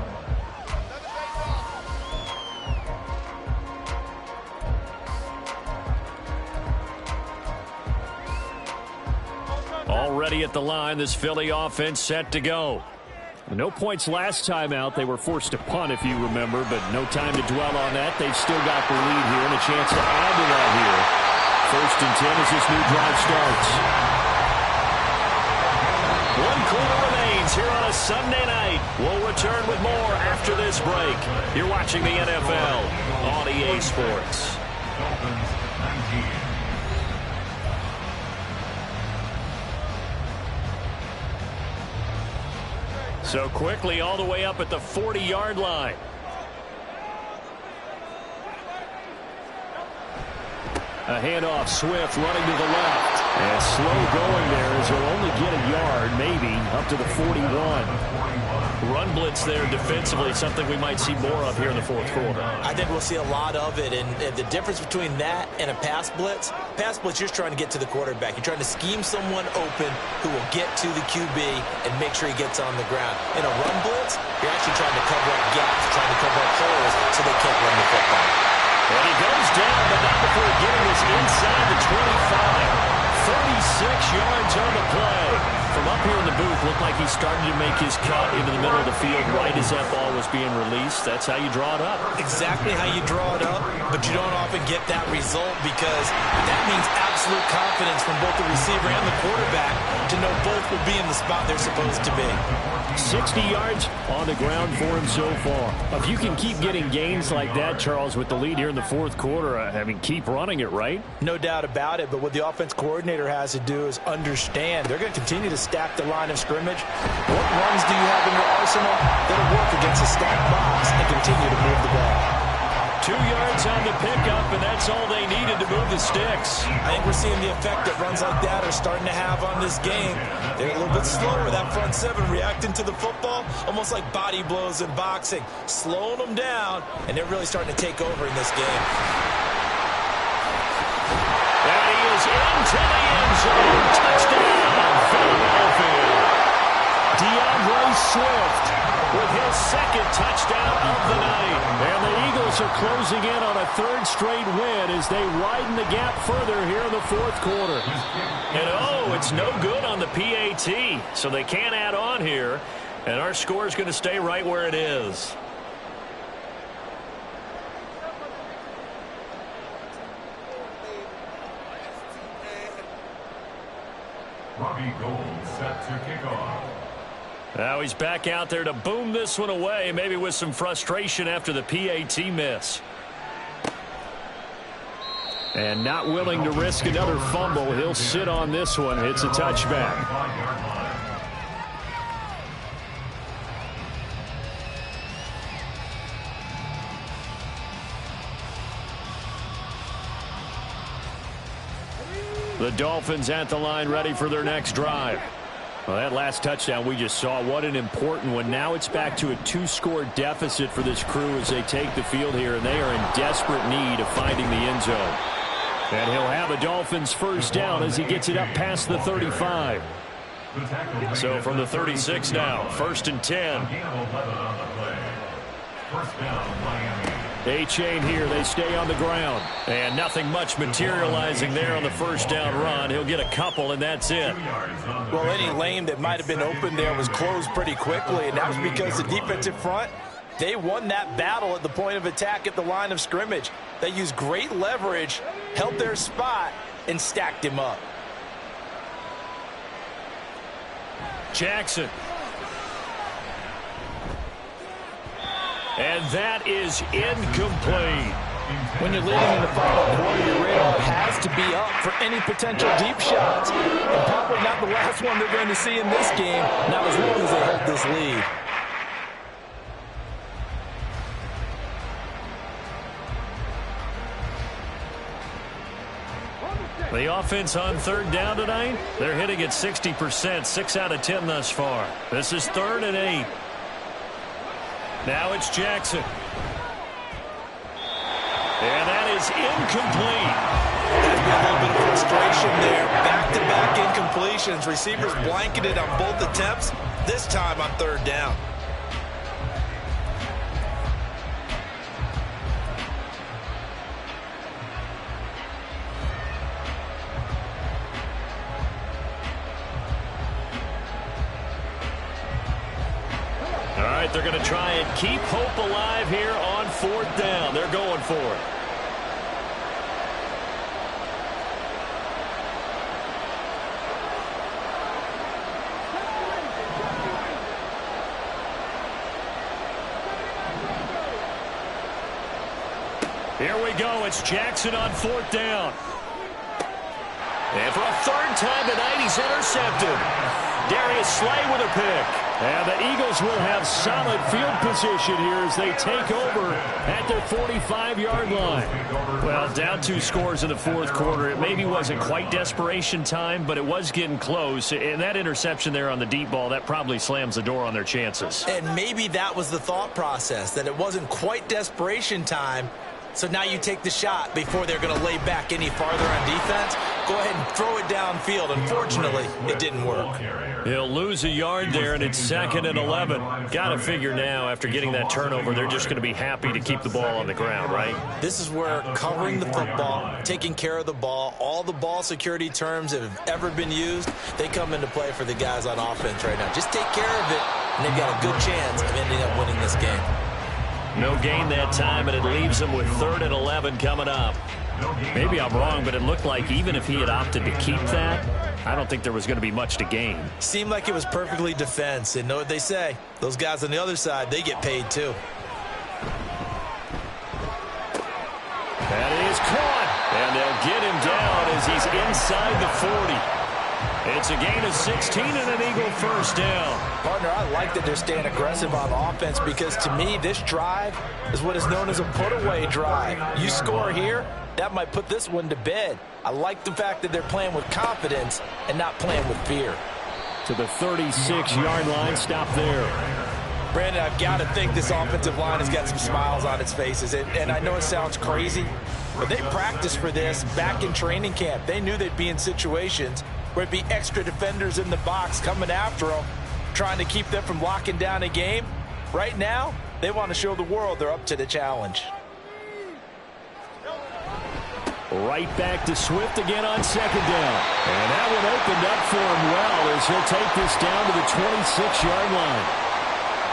Already at the line, this Philly offense set to go. No points last time out. They were forced to punt, if you remember, but no time to dwell on that. They've still got the lead here and a chance to add to that here. 1st and 10 as this new drive starts. 1 quarter remains here on a Sunday night. We'll return with more after this break. You're watching the NFL on EA Sports. So quickly all the way up at the 40-yard line. A handoff, Swift running to the left. And slow going there as he'll only get a yard, maybe, up to the 41. Run blitz there defensively, something we might see more of here in the 4th quarter. I think we'll see a lot of it, and the difference between that and a pass blitz, you're trying to get to the quarterback. You're trying to scheme someone open who will get to the QB and make sure he gets on the ground. In a run blitz, you're actually trying to cover up gaps, trying to cover up holes so they can't run the football. And he goes down, but not before getting this inside the 25. 36 yards on the play. From up here in the booth, looked like he started to make his cut into the middle of the field right as that ball was being released. That's how you draw it up. Exactly how you draw it up, but you don't often get that result because that means absolute confidence from both the receiver and the quarterback to know both will be in the spot they're supposed to be. 60 yards on the ground for him so far. If you can keep getting gains like that, Charles, with the lead here in the 4th quarter, I mean, keep running it, right? No doubt about it, but what the offense coordinator has to do is understand they're going to continue to stack the line of scrimmage. What runs do you have in your arsenal that'll work against a stacked box and continue to move the ball? 2 yards on the pickup, and that's all they needed to move the sticks. I think we're seeing the effect that runs like that are starting to have on this game. They're a little bit slower, that front 7 reacting to the football, almost like body blows in boxing, slowing them down, and they're really starting to take over in this game. And he is into the end zone. Touchdown, Philadelphia. DeAndre Swift with his 2nd touchdown of the night. And the Eagles are closing in on a 3rd straight win as they widen the gap further here in the 4th quarter. And it's no good on the PAT, so they can't add on here. And our score is going to stay right where it is. Robbie Gould set to kick off. Now he's back out there to boom this one away, maybe with some frustration after the PAT miss. And not willing to risk another fumble. He'll sit on this one. It's a touchback. The Dolphins at the line ready for their next drive. Well, that last touchdown we just saw, what an important one. Now it's back to a 2-score deficit for this crew as they take the field here, and they are in desperate need of finding the end zone. And he'll have a Dolphins first down as he gets it up past the 35. So from the 36 now, 1st and 10. First down, Miami. A-chain here. They stay on the ground. And nothing much materializing there on the first down run. He'll get a couple, and that's it. Well, any lane that might have been open there was closed pretty quickly, and that was because the defensive front, they won that battle at the point of attack at the line of scrimmage. They used great leverage, held their spot, and stacked him up. Jackson. And that is incomplete. When you're leading in the final quarter, your radar has to be up for any potential deep shots. And probably not the last one they're going to see in this game, not as long as they hold this lead. The offense on 3rd down tonight, they're hitting at 60%, 6 out of 10 thus far. This is 3rd and 8. Now it's Jackson. And that is incomplete. There's been a little bit of frustration there. Back-to-back incompletions. Receivers blanketed on both attempts, this time on 3rd down. All right, they're going to try and keep hope alive here on 4th down. They're going for it. Here we go. It's Jackson on 4th down. And for a 3rd time tonight, he's intercepted. Darius Slay with a pick. And the Eagles will have solid field position here as they take over at their 45-yard line. Well, down 2 scores in the 4th quarter. It maybe wasn't quite desperation time, but it was getting close. And that interception there on the deep ball, that probably slams the door on their chances. And maybe that was the thought process, that it wasn't quite desperation time. So now you take the shot before they're going to lay back any farther on defense. Go ahead and throw it downfield. Unfortunately, it didn't work. He'll lose a yard there, and it's 2nd and 11. Got to figure now, after getting that turnover, they're just going to be happy to keep the ball on the ground, right? This is where covering the football, taking care of the ball, all the ball security terms that have ever been used, they come into play for the guys on offense right now. Just take care of it, and they've got a good chance of ending up winning this game. No gain that time, and it leaves them with 3rd and 11 coming up. Maybe I'm wrong, but it looked like even if he had opted to keep that, I don't think there was going to be much to gain. Seemed like it was perfectly defense. And know what they say, those guys on the other side, they get paid too. That is caught, and they'll get him down as he's inside the 40. It's a gain of 16 and an Eagle first down. Partner, I like that they're staying aggressive on offense because to me, this drive is what is known as a put-away drive. You score here, that might put this one to bed. I like the fact that they're playing with confidence and not playing with fear. To the 36-yard line, stop there. Brandon, I've got to think this offensive line has got some smiles on its faces. And I know it sounds crazy, but they practiced for this back in training camp. They knew they'd be in situations where it'd be extra defenders in the box coming after them, trying to keep them from locking down a game. Right now, they want to show the world they're up to the challenge. Right back to Swift again on 2nd down. And that one opened up for him well as he'll take this down to the 26-yard line.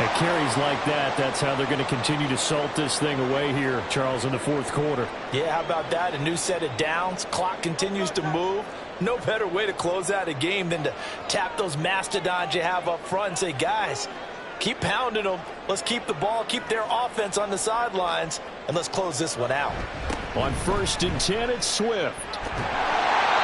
At carries like that, that's how they're going to continue to salt this thing away here, Charles, in the fourth quarter. Yeah, how about that? A new set of downs. Clock continues to move. No better way to close out a game than to tap those mastodons you have up front and say, guys, keep pounding them. Let's keep the ball, keep their offense on the sidelines, and let's close this one out. On 1st and 10, it's Swift.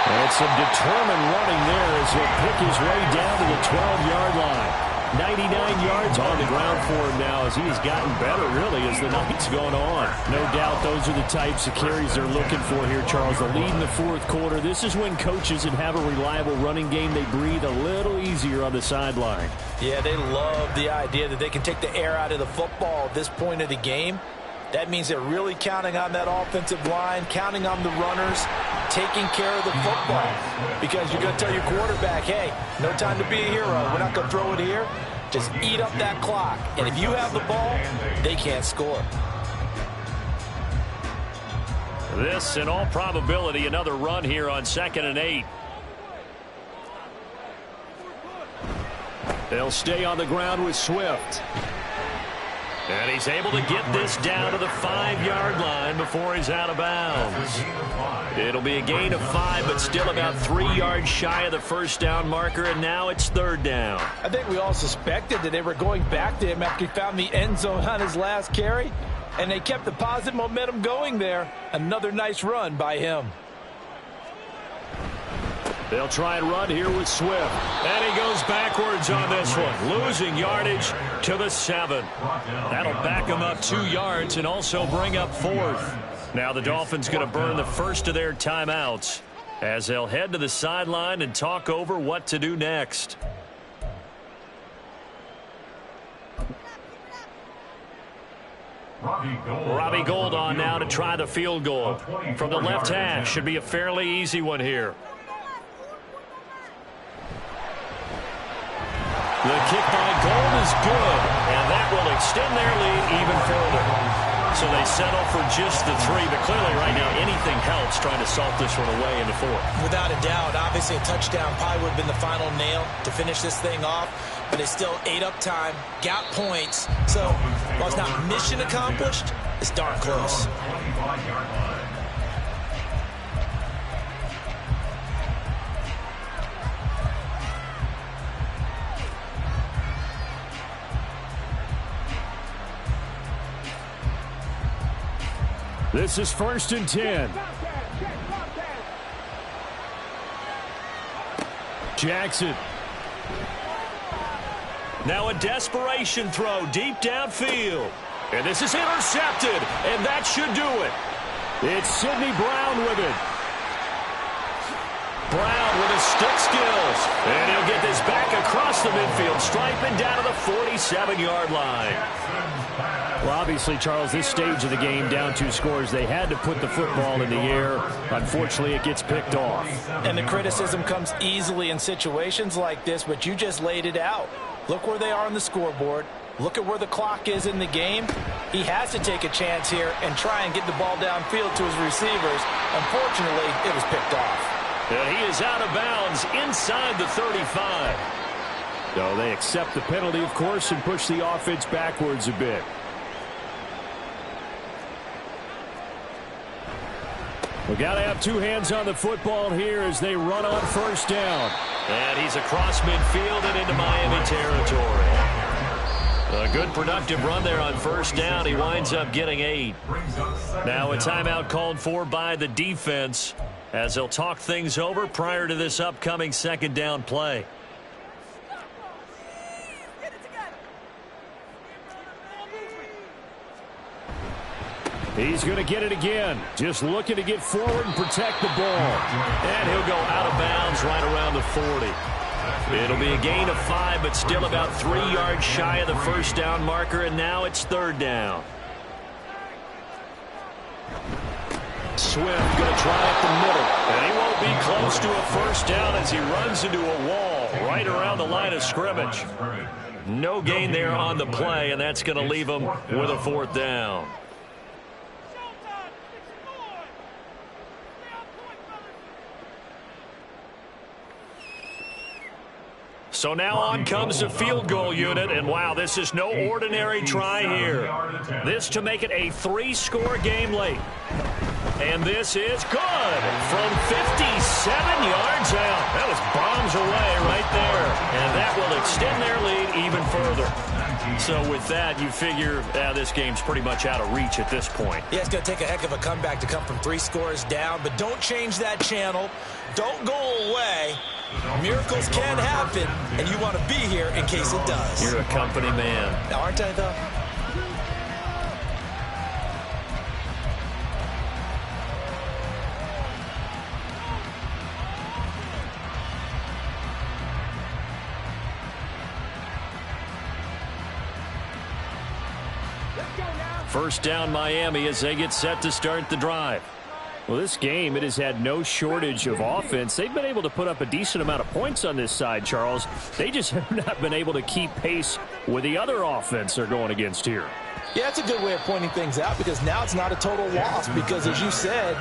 And some determined running there as he'll pick his way down to the 12-yard line. 99 yards on the ground for him now as he has gotten better, really, as the night's gone on. No doubt those are the types of carries they're looking for here, Charles. The lead in the fourth quarter. This is when coaches that have a reliable running game, they breathe a little easier on the sideline. Yeah, they love the idea that they can take the air out of the football at this point of the game. That means they're really counting on that offensive line, counting on the runners, taking care of the football. Because you're going to tell your quarterback, hey, no time to be a hero. We're not going to throw it here. Just eat up that clock. And if you have the ball, they can't score. This, in all probability, another run here on 2nd and 8. They'll stay on the ground with Swift. And he's able to get this down to the 5-yard line before he's out of bounds. It'll be a gain of 5, but still about 3 yards shy of the first down marker, and now it's 3rd down. I think we all suspected that they were going back to him after he found the end zone on his last carry, and they kept the positive momentum going there. Another nice run by him. They'll try and run here with Swift. And he goes backwards on this one, losing yardage to the 7. That'll back him up 2 yards and also bring up 4th. Now the Dolphins going to burn the first of their timeouts as they'll head to the sideline and talk over what to do next. Robbie Gould on now to try the field goal. From the left hash, should be a fairly easy one here. The kick by Gould is good, and that will extend their lead even further. So they settle for just the 3, but clearly right now anything helps trying to salt this one away in the 4th. Without a doubt, obviously a touchdown probably would have been the final nail to finish this thing off, but they still ate up time, got points. So while it's not mission accomplished, it's darn close. This is 1st and 10. Jackson. Now a desperation throw deep downfield. And this is intercepted, and that should do it. It's Sidney Brown with it. Brown with his stick skills. And he'll get this back across the midfield stripe and down to the 47-yard line. Well, obviously, Charles, this stage of the game, down 2 scores, they had to put the football in the air. Unfortunately, it gets picked off. And the criticism comes easily in situations like this, but you just laid it out. Look where they are on the scoreboard. Look at where the clock is in the game. He has to take a chance here and try and get the ball downfield to his receivers. Unfortunately, it was picked off. And he is out of bounds inside the 35. So they accept the penalty, of course, and push the offense backwards a bit. We've got to have 2 hands on the football here as they run on 1st down. And he's across midfield and into Miami territory. A good productive run there on 1st down. He winds up getting 8. Now a timeout called for by the defense as they'll talk things over prior to this upcoming 2nd down play. He's going to get it again. Just looking to get forward and protect the ball. And he'll go out of bounds right around the 40. It'll be a gain of 5, but still about 3 yards shy of the first down marker, and now it's 3rd down. Swift going to try up the middle, and he won't be close to a first down as he runs into a wall right around the line of scrimmage. No gain there on the play, and that's going to leave him with a 4th down. So now on comes the field goal unit, and wow, this is no ordinary try here. This to make it a 3-score game late. And this is good from 57 yards out. That was bombs away right there. And that will extend their lead even further. So with that, you figure this game's pretty much out of reach at this point. Yeah, it's going to take a heck of a comeback to come from 3 scores down, but don't change that channel. Don't go away. Miracles can happen, and you want to be here in case it does. You're a company man. Aren't I, though? First down Miami as they get set to start the drive. Well, this game, it has had no shortage of offense. They've been able to put up a decent amount of points on this side, Charles. They just have not been able to keep pace with the other offense they're going against here. Yeah, that's a good way of pointing things out because now it's not a total loss because, as you said,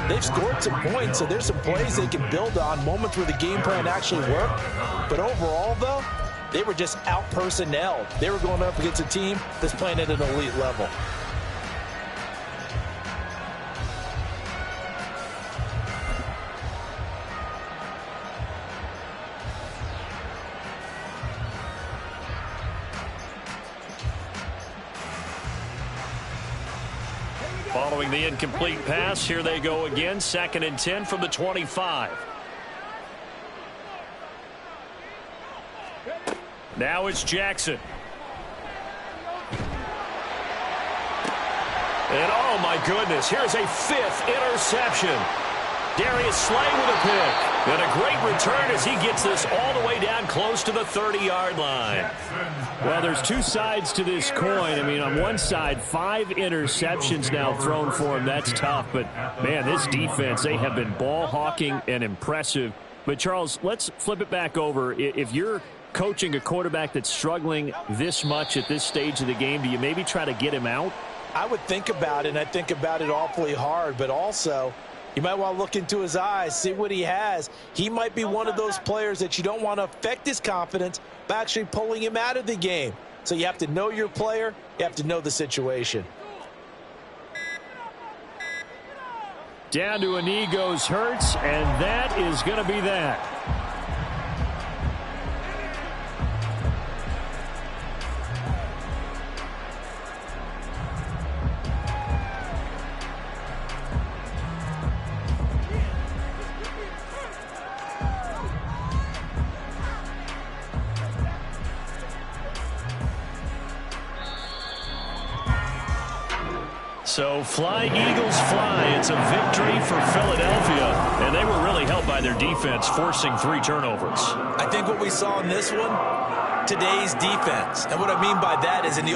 they've scored some points, so there's some plays they can build on, moments where the game plan actually worked. But overall, though, they were just out-personnelled. They were going up against a team that's playing at an elite level. Following the incomplete pass, here they go again. 2nd and 10 from the 25. Now it's Jackson. And oh my goodness, here's a 5th interception. Darius Slay with a pick. And a great return as he gets this all the way down close to the 30-yard line. Well, there's 2 sides to this coin. I mean, on one side, 5 interceptions now thrown for him. That's tough. But, man, this defense, they have been ball hawking and impressive. But, Charles, let's flip it back over. If you're coaching a quarterback that's struggling this much at this stage of the game, do you maybe try to get him out? I would think about it, and I think about it awfully hard. But also, you might want to look into his eyes, see what he has. He might be one of those players that you don't want to affect his confidence by actually pulling him out of the game. So you have to know your player. You have to know the situation. Down to a knee goes Hurts, and that is going to be that. So fly, Eagles, fly. It's a victory for Philadelphia. And they were really helped by their defense, forcing 3 turnovers. I think what we saw in this one, today's defense. And what I mean by that is in the